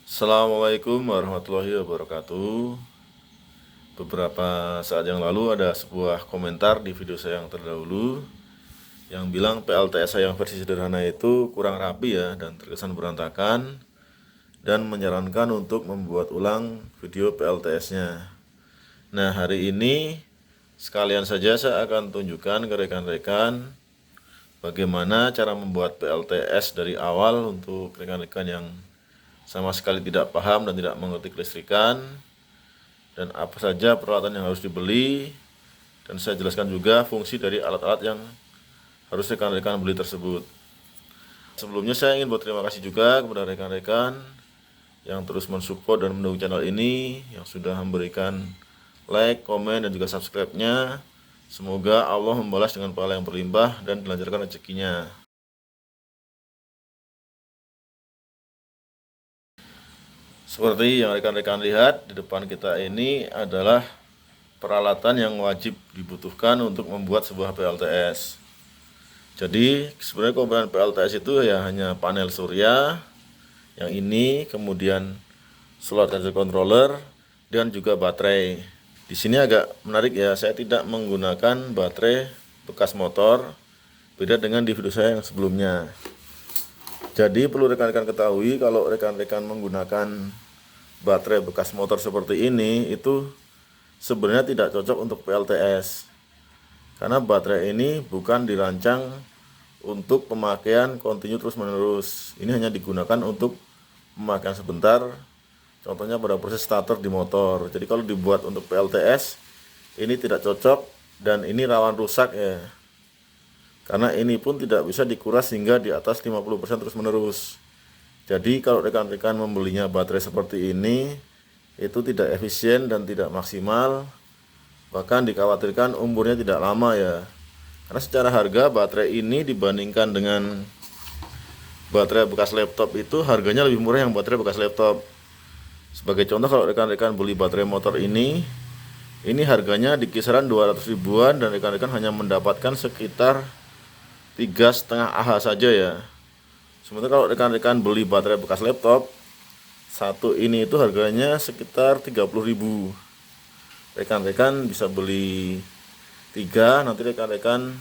Assalamualaikum warahmatullahi wabarakatuh. Beberapa saat yang lalu ada sebuah komentar di video saya yang terdahulu yang bilang PLTS saya yang versi sederhana itu kurang rapi ya dan terkesan berantakan, dan menyarankan untuk membuat ulang video PLTS-nya. Nah, hari ini sekalian saja saya akan tunjukkan ke rekan-rekan bagaimana cara membuat PLTS dari awal untuk rekan-rekan yang sama sekali tidak paham dan tidak mengerti kelistrikan, dan apa saja peralatan yang harus dibeli, dan saya jelaskan juga fungsi dari alat-alat yang harus rekan-rekan beli tersebut. Sebelumnya saya ingin berterima kasih juga kepada rekan-rekan yang terus mensupport dan mendukung channel ini, yang sudah memberikan like, komen, dan juga subscribe-nya. Semoga Allah membalas dengan pahala yang berlimpah dan dilancarkan rezekinya. Seperti yang rekan-rekan lihat di depan kita ini adalah peralatan yang wajib dibutuhkan untuk membuat sebuah PLTS. Jadi sebenarnya komponen PLTS itu ya hanya panel surya yang ini, kemudian solar charger controller, dan juga baterai. Di sini agak menarik ya, saya tidak menggunakan baterai bekas motor, beda dengan di video saya yang sebelumnya. Jadi perlu rekan-rekan ketahui, kalau rekan-rekan menggunakan baterai bekas motor seperti ini itu sebenarnya tidak cocok untuk PLTS, karena baterai ini bukan dirancang untuk pemakaian kontinu terus menerus. Ini hanya digunakan untuk pemakaian sebentar, contohnya pada proses starter di motor. Jadi kalau dibuat untuk PLTS ini tidak cocok, dan ini rawan rusak ya, karena ini pun tidak bisa dikuras hingga di atas 50% terus menerus. Jadi kalau rekan-rekan membelinya baterai seperti ini itu tidak efisien dan tidak maksimal, bahkan dikhawatirkan umurnya tidak lama ya. Karena secara harga baterai ini dibandingkan dengan baterai bekas laptop itu harganya lebih murah yang baterai bekas laptop. Sebagai contoh, kalau rekan-rekan beli baterai motor ini harganya di kisaran 200 ribuan, dan rekan-rekan hanya mendapatkan sekitar 3,5 Ah saja ya. Sementara kalau rekan-rekan beli baterai bekas laptop satu ini itu harganya sekitar 30.000. Rekan-rekan bisa beli 3, nanti rekan-rekan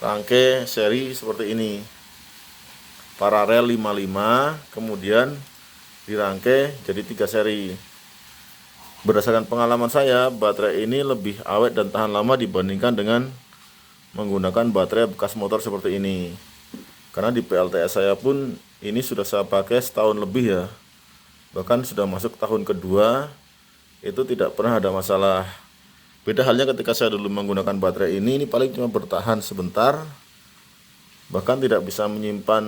rangkai seri seperti ini, paralel 55, kemudian dirangkai jadi 3 seri. Berdasarkan pengalaman saya, baterai ini lebih awet dan tahan lama dibandingkan dengan menggunakan baterai bekas motor seperti ini. Karena di PLTS saya pun ini sudah saya pakai setahun lebih ya, bahkan sudah masuk tahun kedua, itu tidak pernah ada masalah. Beda halnya ketika saya dulu menggunakan baterai ini paling cuma bertahan sebentar, bahkan tidak bisa menyimpan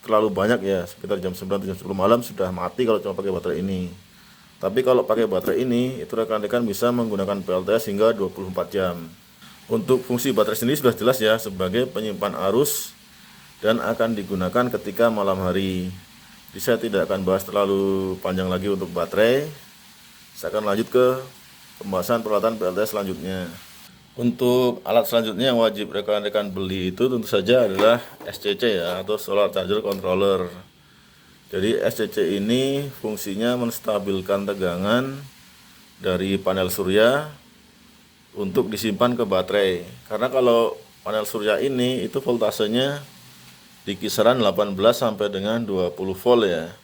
terlalu banyak ya, sekitar jam 9 atau jam 10 malam sudah mati kalau cuma pakai baterai ini. Tapi kalau pakai baterai ini itu rekan-rekan bisa menggunakan PLTS hingga 24 jam. Untuk fungsi baterai sendiri sudah jelas ya, sebagai penyimpan arus dan akan digunakan ketika malam hari. Jadi saya tidak akan bahas terlalu panjang lagi untuk baterai. Saya akan lanjut ke pembahasan peralatan PLTS selanjutnya. Untuk alat selanjutnya yang wajib rekan-rekan beli itu tentu saja adalah SCC ya, atau solar charger controller. Jadi SCC ini fungsinya menstabilkan tegangan dari panel surya untuk disimpan ke baterai. Karena kalau panel surya ini itu voltasenya di kisaran 18 sampai dengan 20 volt ya.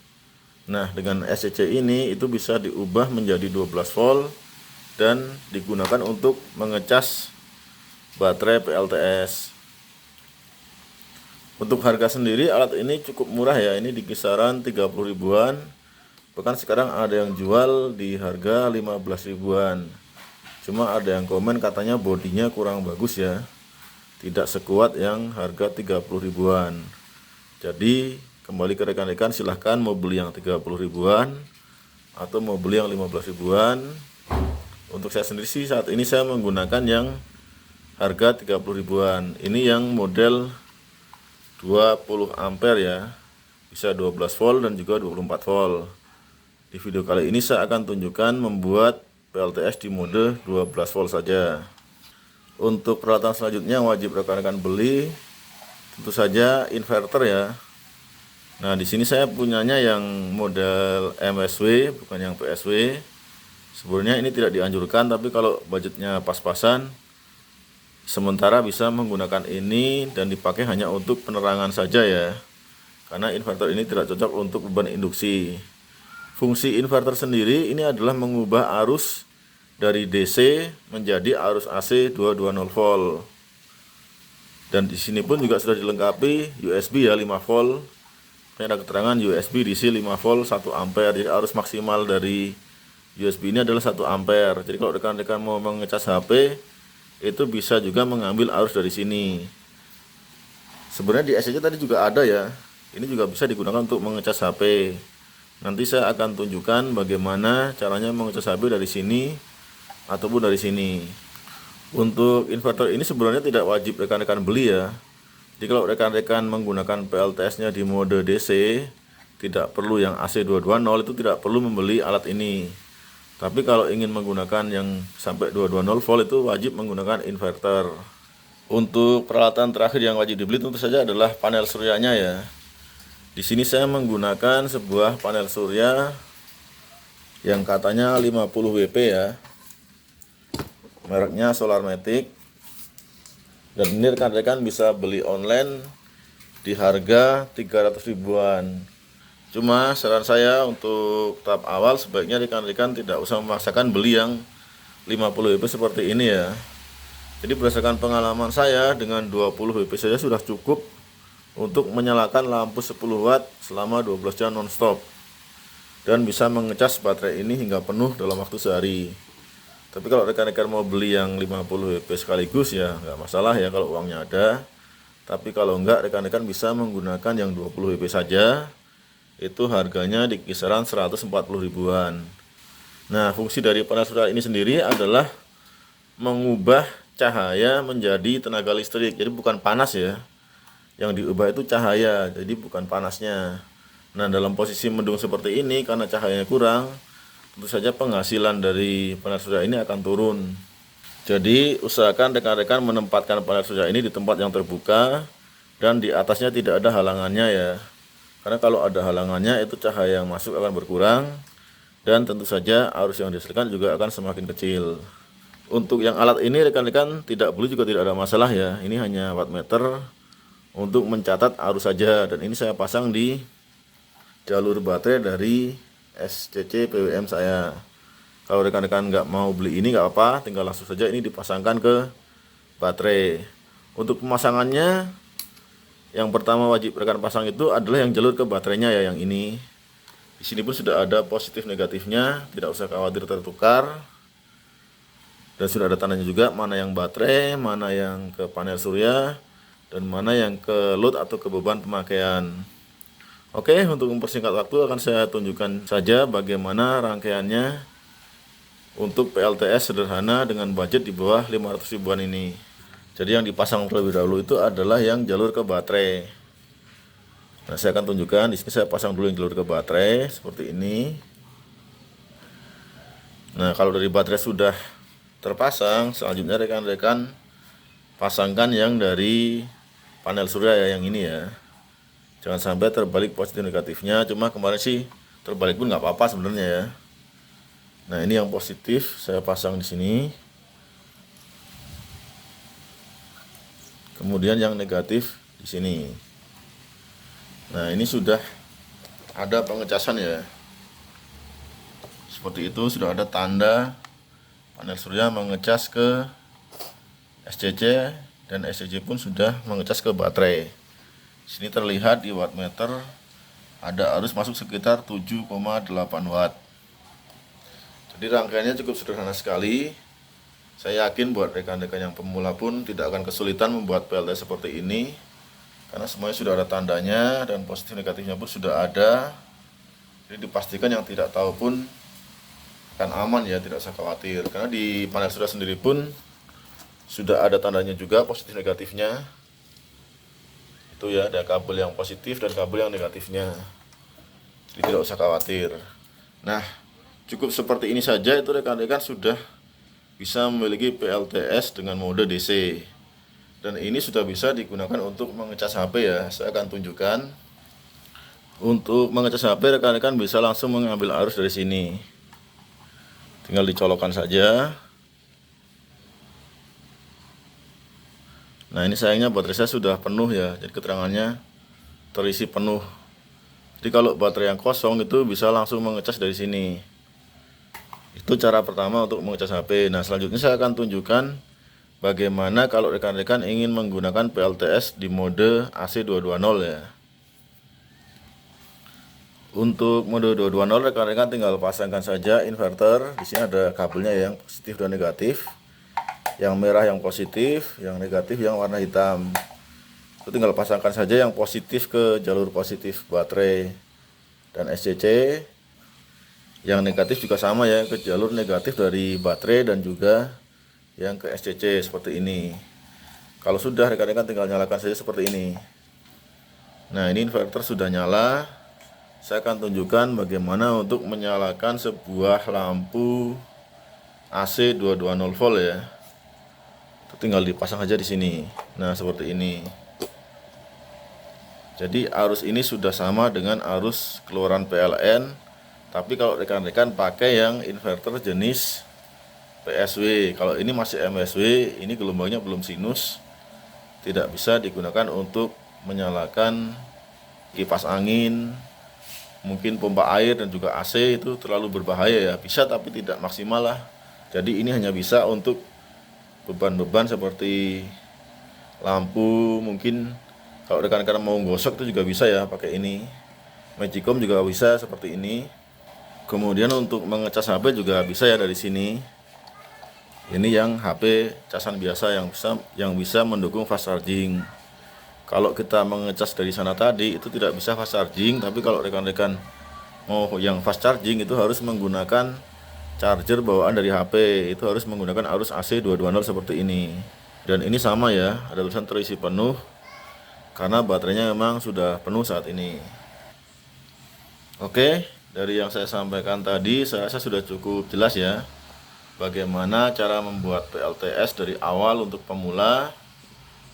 Nah, dengan SCC ini itu bisa diubah menjadi 12 volt dan digunakan untuk mengecas baterai PLTS. Untuk harga sendiri alat ini cukup murah ya, ini di kisaran 30 ribuan. Bahkan sekarang ada yang jual di harga 15 ribuan. Cuma ada yang komen katanya bodinya kurang bagus ya, tidak sekuat yang harga 30 ribuan. Jadi kembali ke rekan-rekan, silahkan mau beli yang 30 ribuan atau mau beli yang 15 ribuan. Untuk saya sendiri sih saat ini saya menggunakan yang harga 30 ribuan. Ini yang model 20 ampere ya, bisa 12 volt dan juga 24 volt. Di video kali ini saya akan tunjukkan membuat PLTS di mode 12 volt saja. Untuk peralatan selanjutnya yang wajib rekan-rekan beli tentu saja inverter ya. Nah, di sini saya punyanya yang model MSW, bukan yang PSW. Sebenarnya ini tidak dianjurkan, tapi kalau budgetnya pas-pasan, sementara bisa menggunakan ini dan dipakai hanya untuk penerangan saja ya. Karena inverter ini tidak cocok untuk beban induksi. Fungsi inverter sendiri ini adalah mengubah arus dari DC menjadi arus AC 220 volt. Dan di sini pun juga sudah dilengkapi USB ya 5 volt. Ini ada keterangan USB DC 5 volt 1 ampere. Jadi arus maksimal dari USB ini adalah 1 ampere. Jadi kalau rekan-rekan mau mengecas HP, itu bisa juga mengambil arus dari sini. Sebenarnya di SCC tadi juga ada ya. Ini juga bisa digunakan untuk mengecas HP. Nanti saya akan tunjukkan bagaimana caranya mengecas HP dari sini ataupun dari sini. Untuk inverter ini sebenarnya tidak wajib rekan-rekan beli ya. Jadi kalau rekan-rekan menggunakan PLTS-nya di mode DC, tidak perlu yang AC 220, itu tidak perlu membeli alat ini. Tapi kalau ingin menggunakan yang sampai 220 volt itu wajib menggunakan inverter. Untuk peralatan terakhir yang wajib dibeli tentu saja adalah panel suryanya ya. Di sini saya menggunakan sebuah panel surya yang katanya 50 WP ya. Mereknya Solarmatic. Dan ini rekan-rekan bisa beli online di harga 300 ribuan. Cuma saran saya untuk tahap awal sebaiknya rekan-rekan tidak usah memaksakan beli yang 50 WP seperti ini ya. Jadi berdasarkan pengalaman saya dengan 20 WP saja sudah cukup untuk menyalakan lampu 10 watt selama 12 jam non-stop. Dan bisa mengecas baterai ini hingga penuh dalam waktu sehari. Tapi kalau rekan-rekan mau beli yang 50 WP sekaligus ya nggak masalah ya kalau uangnya ada. Tapi kalau enggak, rekan-rekan bisa menggunakan yang 20 WP saja. Itu harganya di kisaran 140 ribuan. Nah, fungsi dari panel surya ini sendiri adalah mengubah cahaya menjadi tenaga listrik. Jadi bukan panas ya. Yang diubah itu cahaya, jadi bukan panasnya. Nah, dalam posisi mendung seperti ini karena cahayanya kurang, tentu saja penghasilan dari panel surya ini akan turun. Jadi usahakan rekan-rekan menempatkan panel surya ini di tempat yang terbuka dan di atasnya tidak ada halangannya ya. Karena kalau ada halangannya itu cahaya yang masuk akan berkurang dan tentu saja arus yang dihasilkan juga akan semakin kecil. Untuk yang alat ini rekan-rekan tidak beli juga tidak ada masalah ya. Ini hanya wattmeter untuk mencatat arus saja dan ini saya pasang di jalur baterai dari SCC PWM saya. Kalau rekan-rekan nggak mau beli ini nggak apa, tinggal langsung saja ini dipasangkan ke baterai. Untuk pemasangannya, yang pertama wajib rekan pasang itu adalah yang jalur ke baterainya ya, yang ini. Di sini pun sudah ada positif negatifnya, tidak usah khawatir tertukar. Dan sudah ada tandanya juga mana yang baterai, mana yang ke panel surya, dan mana yang ke load atau ke beban pemakaian. Oke, untuk mempersingkat waktu akan saya tunjukkan saja bagaimana rangkaiannya untuk PLTS sederhana dengan budget di bawah 500 ribuan ini. Jadi yang dipasang terlebih dahulu itu adalah yang jalur ke baterai. Nah, saya akan tunjukkan di sini saya pasang dulu yang jalur ke baterai seperti ini. Nah, kalau dari baterai sudah terpasang, selanjutnya rekan-rekan pasangkan yang dari panel surya ya, yang ini ya. Jangan sampai terbalik positif negatifnya. Cuma kemarin sih terbalik pun nggak apa-apa sebenarnya ya. Nah, ini yang positif saya pasang di sini. Kemudian yang negatif di sini. Nah, ini sudah ada pengecasan ya. Seperti itu, sudah ada tanda panel surya mengecas ke SCC dan SCC pun sudah mengecas ke baterai. Sini terlihat di wattmeter ada arus masuk sekitar 7,8 watt. Jadi rangkaiannya cukup sederhana sekali. Saya yakin buat rekan-rekan yang pemula pun tidak akan kesulitan membuat PLTS seperti ini. Karena semuanya sudah ada tandanya dan positif negatifnya pun sudah ada. Jadi dipastikan yang tidak tahu pun akan aman ya, tidak usah khawatir. Karena di panel surya sendiri pun sudah ada tandanya juga positif negatifnya. Itu ya, ada kabel yang positif dan kabel yang negatifnya. Jadi tidak usah khawatir. Nah, cukup seperti ini saja itu rekan-rekan sudah bisa memiliki PLTS dengan mode DC. Dan ini sudah bisa digunakan untuk mengecas HP ya. Saya akan tunjukkan Untuk mengecas HP, rekan-rekan bisa langsung mengambil arus dari sini. Tinggal dicolokkan saja. Nah, ini sayangnya baterai saya sudah penuh ya, jadi keterangannya terisi penuh. Jadi kalau baterai yang kosong itu bisa langsung mengecas dari sini. Itu cara pertama untuk mengecas HP. Nah, selanjutnya saya akan tunjukkan bagaimana kalau rekan-rekan ingin menggunakan PLTS di mode AC220 ya. Untuk mode 220 rekan-rekan tinggal pasangkan saja inverter. Di sini ada kabelnya yang positif dan negatif. Yang merah yang positif, yang negatif yang warna hitam. Itu tinggal pasangkan saja yang positif ke jalur positif baterai dan SCC. Yang negatif juga sama ya, ke jalur negatif dari baterai dan juga yang ke SCC seperti ini. Kalau sudah, rekan-rekan tinggal nyalakan saja seperti ini. Nah, ini inverter sudah nyala. Saya akan tunjukkan bagaimana untuk menyalakan sebuah lampu AC 220 volt ya. Itu tinggal dipasang aja di sini. Nah, seperti ini. Jadi arus ini sudah sama dengan arus keluaran PLN. Tapi kalau rekan-rekan pakai yang inverter jenis PSW, kalau ini masih MSW, ini gelombangnya belum sinus, tidak bisa digunakan untuk menyalakan kipas angin, mungkin pompa air dan juga AC, itu terlalu berbahaya ya. Bisa tapi tidak maksimal lah. Jadi ini hanya bisa untuk beban-beban seperti lampu, mungkin kalau rekan-rekan mau gosok itu juga bisa ya pakai ini. Magicom juga bisa seperti ini. Kemudian untuk mengecas HP juga bisa ya dari sini. Ini yang HP casan biasa yang bisa mendukung fast charging. Kalau kita mengecas dari sana tadi itu tidak bisa fast charging, tapi kalau rekan-rekan mau yang fast charging itu harus menggunakan charger bawaan dari HP, itu harus menggunakan arus AC 220 seperti ini. Dan ini sama ya, ada tulisan terisi penuh karena baterainya memang sudah penuh saat ini. Oke, dari yang saya sampaikan tadi saya rasa sudah cukup jelas ya bagaimana cara membuat PLTS dari awal untuk pemula.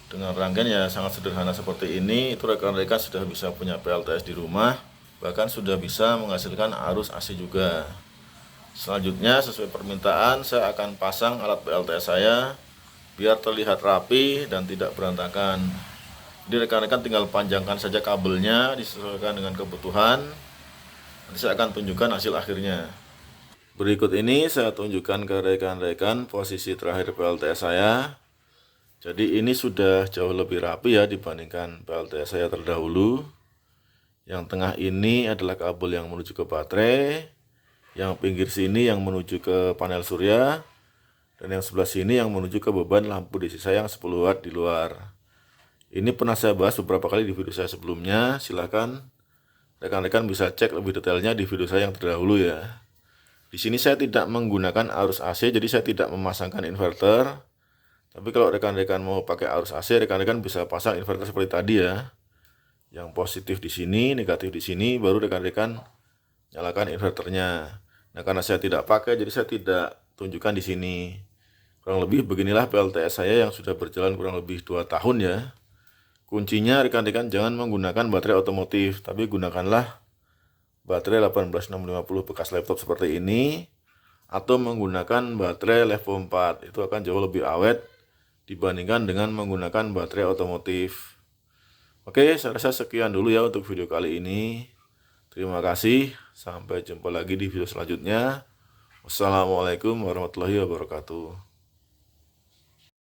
Dengan rangkaian ya sangat sederhana seperti ini, itu rekan-rekan sudah bisa punya PLTS di rumah, bahkan sudah bisa menghasilkan arus AC juga. Selanjutnya sesuai permintaan saya akan pasang alat PLTS saya biar terlihat rapi dan tidak berantakan. Jadi rekan-rekan tinggal panjangkan saja kabelnya disesuaikan dengan kebutuhan. Nanti saya akan tunjukkan hasil akhirnya. Berikut ini saya tunjukkan ke rekan-rekan posisi terakhir PLTS saya. Jadi ini sudah jauh lebih rapi ya dibandingkan PLTS saya terdahulu. Yang tengah ini adalah kabel yang menuju ke baterai, yang pinggir sini yang menuju ke panel surya, dan yang sebelah sini yang menuju ke beban lampu DC saya yang 10 watt di luar. Ini pernah saya bahas beberapa kali di video saya sebelumnya. Silahkan rekan-rekan bisa cek lebih detailnya di video saya yang terdahulu ya. Di sini saya tidak menggunakan arus AC, jadi saya tidak memasangkan inverter. Tapi kalau rekan-rekan mau pakai arus AC, rekan-rekan bisa pasang inverter seperti tadi ya. Yang positif di sini, negatif di sini, baru rekan-rekan nyalakan inverternya. Nah, karena saya tidak pakai, jadi saya tidak tunjukkan di sini. Kurang lebih beginilah PLTS saya yang sudah berjalan kurang lebih 2 tahun ya. Kuncinya rekan-rekan jangan menggunakan baterai otomotif, tapi gunakanlah baterai 18650 bekas laptop seperti ini, atau menggunakan baterai level 4. Itu akan jauh lebih awet dibandingkan dengan menggunakan baterai otomotif. Oke, saya rasa sekian dulu ya untuk video kali ini. Terima kasih, sampai jumpa lagi di video selanjutnya. Wassalamualaikum warahmatullahi wabarakatuh.